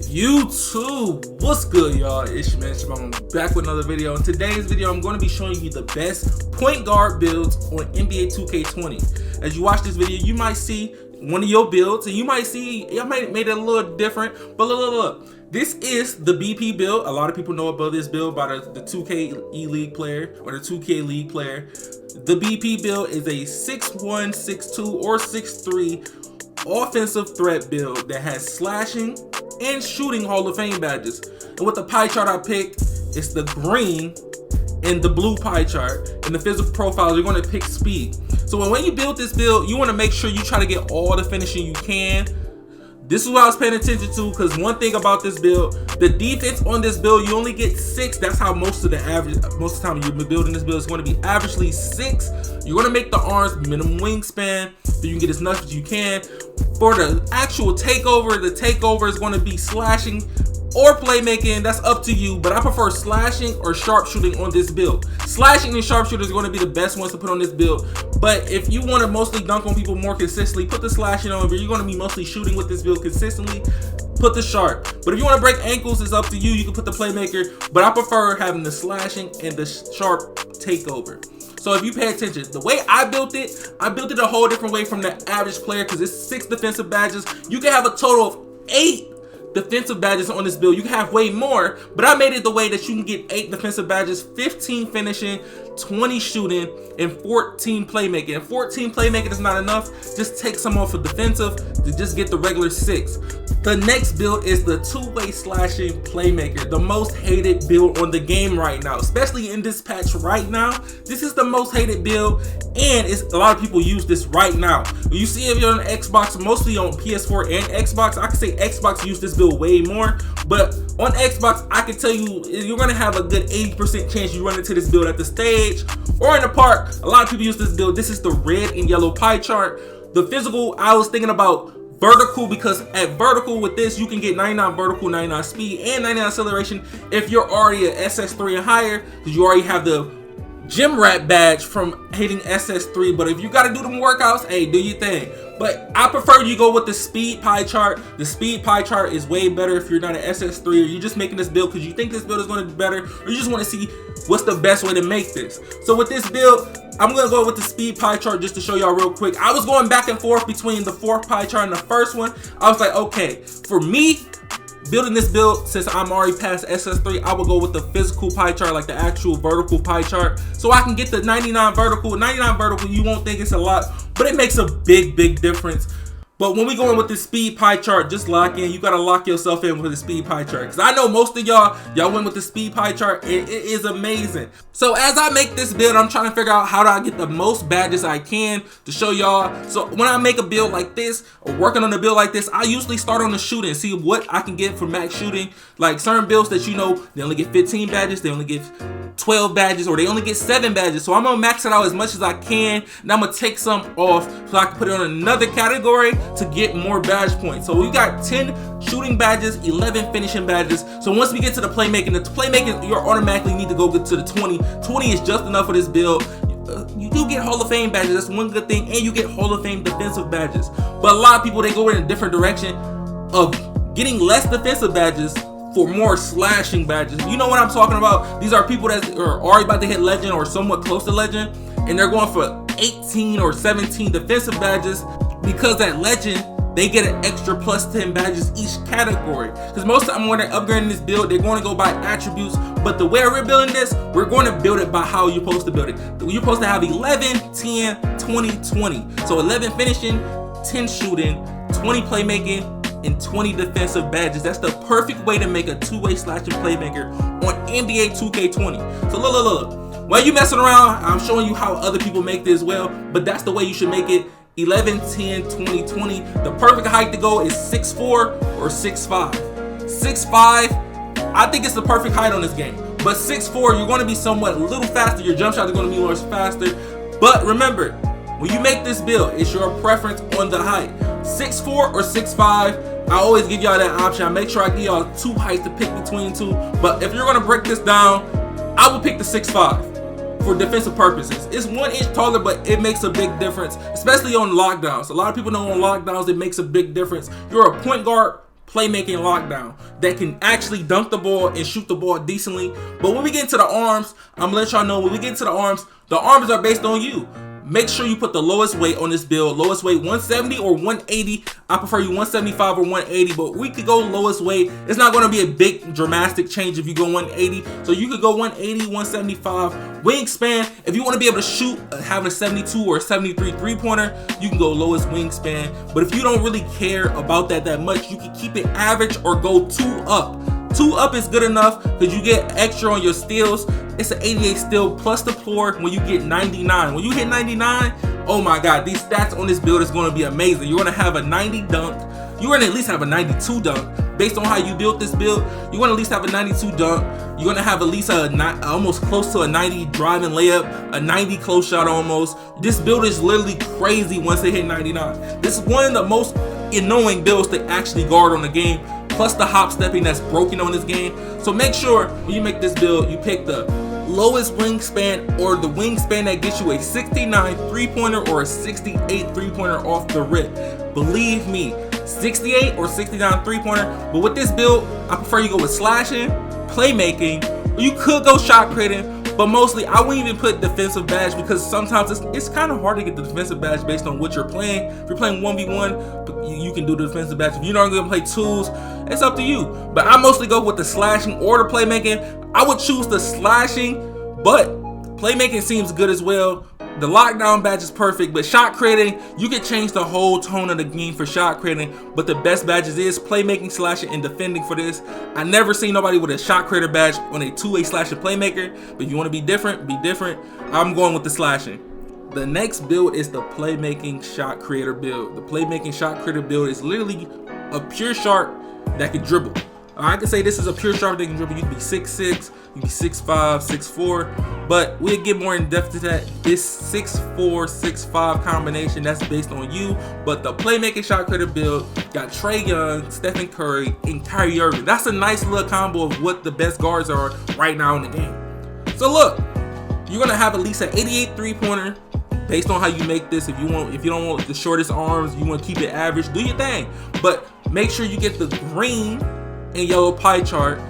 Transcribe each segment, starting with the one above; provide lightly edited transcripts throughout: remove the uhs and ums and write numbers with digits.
YouTube, what's good, y'all? It's your man ChaMoma back with another video. In today's video, I'm going to be showing you the best point guard builds on NBA 2K20. As you watch this video, you might see one of your builds, and you might see I might made it a little different. But look, this is the BP build. A lot of people know about this build by the 2K League player or the 2K League player. The BP build is a 6'1", 6'2", or 6'3" offensive threat build that has slashing and shooting Hall of Fame badges. And with the pie chart I picked, it's the green and the blue pie chart. And the physical profiles, you're going to pick speed. So when you build this build, you want to make sure you try to get all the finishing you can. This is what I was paying attention to, because one thing about this build, the defense on this build, you only get 6. That's how most of the time you're building this build is going to be averagely 6. You're going to make the arms minimum wingspan so you can get as much as you can. For the actual takeover, the takeover is going to be slashing or playmaking. That's up to you, but I prefer slashing or sharpshooting on this build. Slashing and sharpshooter is going to be the best ones to put on this build, but if you want to mostly dunk on people more consistently, put the slashing on. But you're going to be mostly shooting with this build consistently, put the sharp. But if you want to break ankles, it's up to you. You can put the playmaker, but I prefer having the slashing and the sharp takeover. So if you pay attention, the way I built it a whole different way from the average player, because it's 6 defensive badges. You can have a total of 8 defensive badges on this build. You can have way more, but I made it the way that you can get 8 defensive badges, 15 finishing, 20 shooting, and 14 playmaking. And 14 playmaking is not enough. Just take some off of defensive to just get the regular 6. The next build is the two-way slashing playmaker, the most hated build on the game right now, especially in this patch right now. This is the most hated build, and a lot of people use this right now. When you see if you're on Xbox, mostly on PS4 and Xbox, I can say Xbox use this build way more, but on Xbox, I can tell you, you're gonna have a good 80% chance you run into this build at the stage or in the park. A lot of people use this build. This is the red and yellow pie chart. The physical, I was thinking about vertical, because at vertical with this you can get 99 vertical, 99 speed, and 99 acceleration if you're already at SS3 and higher, because you already have the gym rat badge from hitting SS3. But if you got to do them workouts, hey, do your thing. But I prefer you go with the speed pie chart. The speed pie chart is way better if you're not an SS3 or you're just making this build because you think this build is going to be better, or you just want to see what's the best way to make this. So with this build, I'm going to go with the speed pie chart just to show y'all real quick. I was going back and forth between the 4th pie chart and the 1st one. I was like, okay, for me, building this build, since I'm already past SS3, I would go with the physical pie chart, like the actual vertical pie chart, so I can get the 99 vertical. 99 vertical, you won't think it's a lot, but it makes a big difference. But when we go in with the speed pie chart, just lock in. You gotta lock yourself in with the speed pie chart, because I know most of y'all went with the speed pie chart, and it is amazing. So as I make this build, I'm trying to figure out how do I get the most badges I can to show y'all. So when I make a build like this, or working on a build like this, I usually start on the shooting, see what I can get for max shooting. Like certain builds that you know, they only get 15 badges, they only get 12 badges, or they only get 7 badges. So I'm gonna max it out as much as I can, and I'm gonna take some off so I can put it on another category to get more badge points. So we got 10 shooting badges, 11 finishing badges. So once we get to the playmaking, you automatically need to go get to the 20. 20 is just enough for this build. You do get Hall of Fame badges, that's one good thing, and you get Hall of Fame defensive badges. But a lot of people, they go in a different direction of getting less defensive badges for more slashing badges. You know what I'm talking about? These are people that are already about to hit legend or somewhat close to legend, and they're going for 18 or 17 defensive badges, because at legend they get an extra plus 10 badges each category. Because most of the time when they're upgrading this build, they're going to go by attributes, but the way we're building this, we're going to build it by how you're supposed to build it. You're supposed to have 11, 10, 20, 20. So 11 finishing, 10 shooting, 20 playmaking, and 20 defensive badges. That's the perfect way to make a two-way slashing playmaker on NBA 2K20. So look. While you messing around, I'm showing you how other people make this as well, but that's the way you should make it. 11, 10, 20, 20. The perfect height to go is 6'4" or 6'5". 6'5", I think it's the perfect height on this game. But 6'4", you're going to be somewhat a little faster. Your jump shot is going to be a little faster. But remember, when you make this build, it's your preference on the height. 6'4" or 6'5", I always give y'all that option. I make sure I give y'all 2 heights to pick between 2. But if you're going to break this down, I would pick the 6'5". For defensive purposes. It's 1 inch taller, but it makes a big difference, especially on lockdowns. A lot of people know on lockdowns it makes a big difference. You're a point guard playmaking lockdown. that can actually dunk the ball and shoot the ball decently. But when we get into the arms, I'm gonna let y'all know when we get into the arms are based on you. Make sure you put the lowest weight on this build. Lowest weight 170 or 180. I prefer you 175 or 180, but we could go lowest weight. It's not gonna be a big dramatic change if you go 180. So you could go 180, 175. Wingspan, if you wanna be able to shoot, having a 72 or a 73 3-pointer, you can go lowest wingspan. But if you don't really care about that much, you can keep it average or go 2 up. 2 up is good enough because you get extra on your steals. It's an 88 steal plus the floor when you get 99. When you hit 99, oh my God, these stats on this build is going to be amazing. You're going to have a 90 dunk. You're going to at least have a 92 dunk. Based on how you built this build, you're going to at least have a 92 dunk. You're going to have at least almost close to a 90 driving layup, a 90 close shot almost. This build is literally crazy once they hit 99. This is one of the most annoying builds to actually guard on the game, plus the hop stepping that's broken on this game. So make sure when you make this build, you pick the lowest wingspan or the wingspan that gets you a 69 3-pointer or a 68 3-pointer off the rip. Believe me, 68 or 69 3-pointer. But with this build, I prefer you go with slashing, playmaking, or you could go shot creating. But mostly, I wouldn't even put defensive badge because sometimes it's kind of hard to get the defensive badge based on what you're playing. If you're playing 1v1, you can do the defensive badge. If you're not going to play tools, it's up to you. But I mostly go with the slashing or the playmaking. I would choose the slashing, but playmaking seems good as well. The lockdown badge is perfect, but shot creating, you can change the whole tone of the game for shot creating. But the best badges is playmaking, slashing, and defending for this. I never seen nobody with a shot creator badge on a 2-way slashing playmaker. But if you want to be different, be different. I'm going with the slashing. The next build is the playmaking shot creator build. The playmaking shot creator build is literally a pure shark that can dribble. I can say this is a pure shark that can dribble. You can be 6'6", you can be 6'5", 6'4", but we'll get more in depth to that. This 6'4", 6'5" combination, that's based on you. But the playmaking shot creator build got Trae Young, Stephen Curry, and Kyrie Irving. That's a nice little combo of what the best guards are right now in the game. So look, you're gonna have at least an 88 3-pointer. Based on how you make this, if you don't want the shortest arms, you want to keep it average, do your thing. But make sure you get the green and yellow pie chart.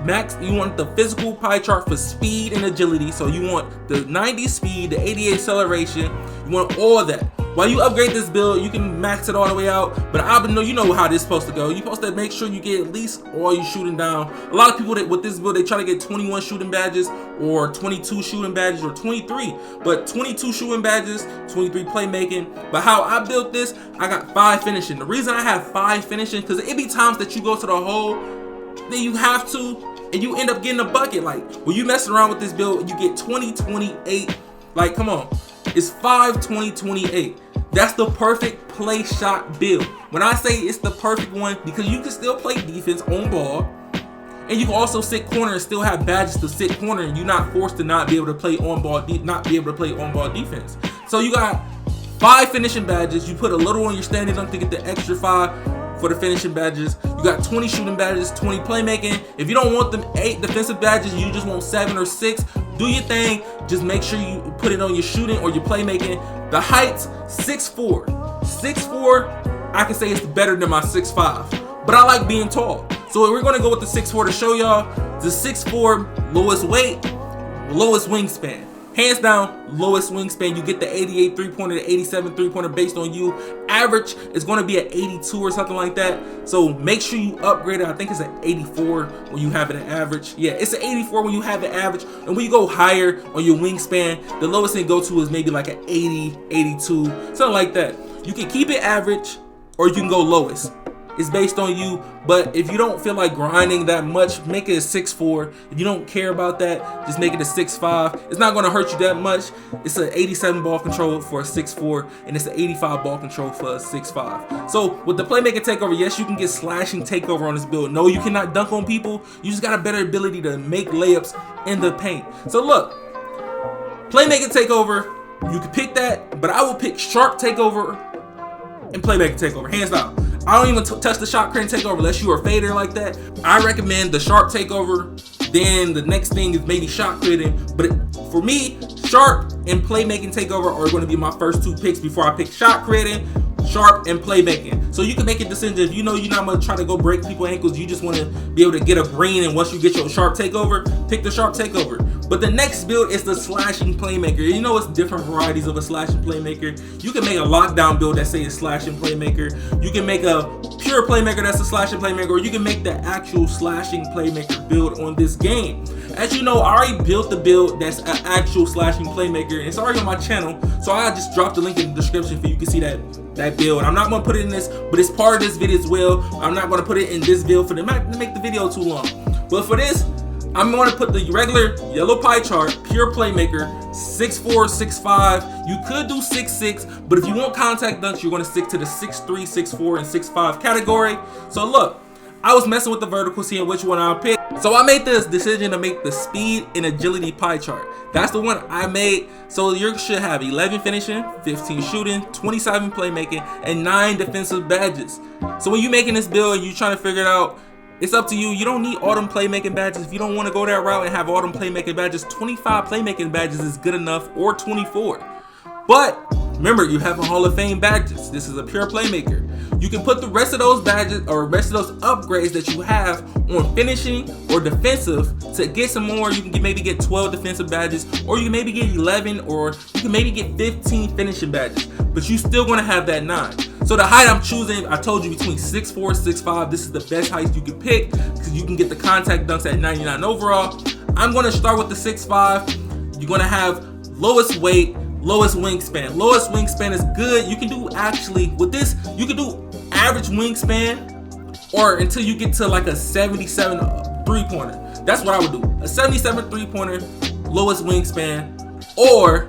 Max, you want the physical pie chart for speed and agility. So you want the 90 speed, the 88 acceleration. You want all of that. While you upgrade this build, you can max it all the way out. But you know how this is supposed to go. You're supposed to make sure you get at least all you shooting down. A lot of people that with this build, they try to get 21 shooting badges or 22 shooting badges or 23. But 22 shooting badges, 23 playmaking. But how I built this, I got 5 finishing. The reason I have 5 finishing, because it be times that you go to the hole, then you have to, and you end up getting a bucket. Like when you messing around with this build, you get 20, 28. Like, come on. It's 5, 20, 28. That's the perfect play shot build. When I say it's the perfect one, because you can still play defense on ball, and you can also sit corner and still have badges to sit corner, and you're not forced to not be able to play on ball, defense. So you got 5 finishing badges. You put a little on your standing dunk to get the extra 5 for the finishing badges. You got 20 shooting badges, 20 playmaking. If you don't want them 8 defensive badges, you just want 7 or 6, do your thing. Just make sure you put it on your shooting or your playmaking. The heights, 6'4". 6'4", I can say it's better than my 6'5", but I like being tall. So we're gonna go with the 6'4" to show y'all. The 6'4", lowest weight, lowest wingspan. Hands down, lowest wingspan. You get the 88 3-pointer, the 87 3-pointer based on you. Average is going to be at 82 or something like that. So make sure you upgrade it. I think it's an 84 when you have it at average. Yeah, it's an 84 when you have it average. And when you go higher on your wingspan, the lowest thing go to is maybe like an 80, 82, something like that. You can keep it average or you can go lowest. It's based on you, but if you don't feel like grinding that much, make it a 6'4". If you don't care about that, just make it a 6'5". It's not going to hurt you that much. It's an 87 ball control for a 6'4", and it's an 85 ball control for a 6'5". So with the playmaking takeover, yes, you can get slashing takeover on this build. No, you cannot dunk on people. You just got a better ability to make layups in the paint. So look, playmaking takeover, you can pick that, but I will pick sharp takeover and playmaking takeover, hands down. I don't even touch the shot creating takeover unless you are a fader like that. I recommend the sharp takeover. Then the next thing is maybe shot creating. But for me, sharp and playmaking takeover are going to be my first 2 picks before I pick shot creating. sharp, and playmaking. So you can make a decision. If you know you're not gonna try to go break people's ankles, you just want to be able to get a green, and once you get your sharp takeover, pick the sharp takeover. But the next build is the slashing playmaker. You know, it's different varieties of a slashing playmaker. You can make a lockdown build that say a slashing playmaker. You can make a pure playmaker that's a slashing playmaker, or you can make the actual slashing playmaker build on this game. As you know, I already built the build that's an actual slashing playmaker. It's already on my channel, so I just dropped the link in the description for you can see that build. I'm not gonna put it in this, but it's part of this video as well. I'm not gonna put it in this build for them to make the video too long. But for this, I'm going to put the regular yellow pie chart, pure playmaker, 6'4", 6'5". You could do 6'6", but if you want contact dunks, you're going to stick to the 6'3", 6'4", and 6'5" category. So look, I was messing with the vertical, seeing which one I'll pick. So I made this decision to make the speed and agility pie chart. That's the one I made. So you should have 11 finishing, 15 shooting, 27 playmaking, and 9 defensive badges. So when you're making this build and you're trying to figure it out, it's up to you. You don't need all them playmaking badges. If you don't want to go that route and have all them playmaking badges, 25 playmaking badges is good enough, or 24. But remember, you have a Hall of Fame badges. This is a pure playmaker. You can put the rest of those badges or rest of those upgrades that you have on finishing or defensive to get some more. You can maybe get 12 defensive badges, or you can maybe get 11, or you can maybe get 15 finishing badges, but you still gonna have that 9. So the height I'm choosing, I told you, between 6'4", 6'5". This is the best height you can pick because you can get the contact dunks at 99 overall. I'm gonna start with the 6'5". You're gonna have lowest weight, lowest wingspan. Lowest wingspan is good. You can do, actually with this, you can do average wingspan, or until you get to like a 77 3-pointer. That's what I would do. A 77 3-pointer, lowest wingspan, or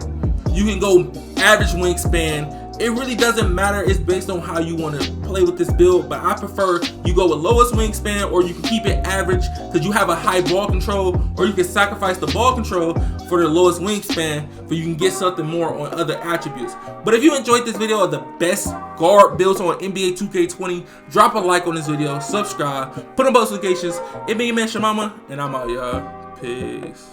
you can go average wingspan. It really doesn't matter. It's based on how you want to play with this build, but I prefer you go with lowest wingspan, or you can keep it average because you have a high ball control, or you can sacrifice the ball control for the lowest wingspan so you can get something more on other attributes. But if you enjoyed this video of the best guard builds on NBA 2K20, drop a like on this video, subscribe, put on post notifications. It be your man ChaMoma, and I'm out, y'all. Peace.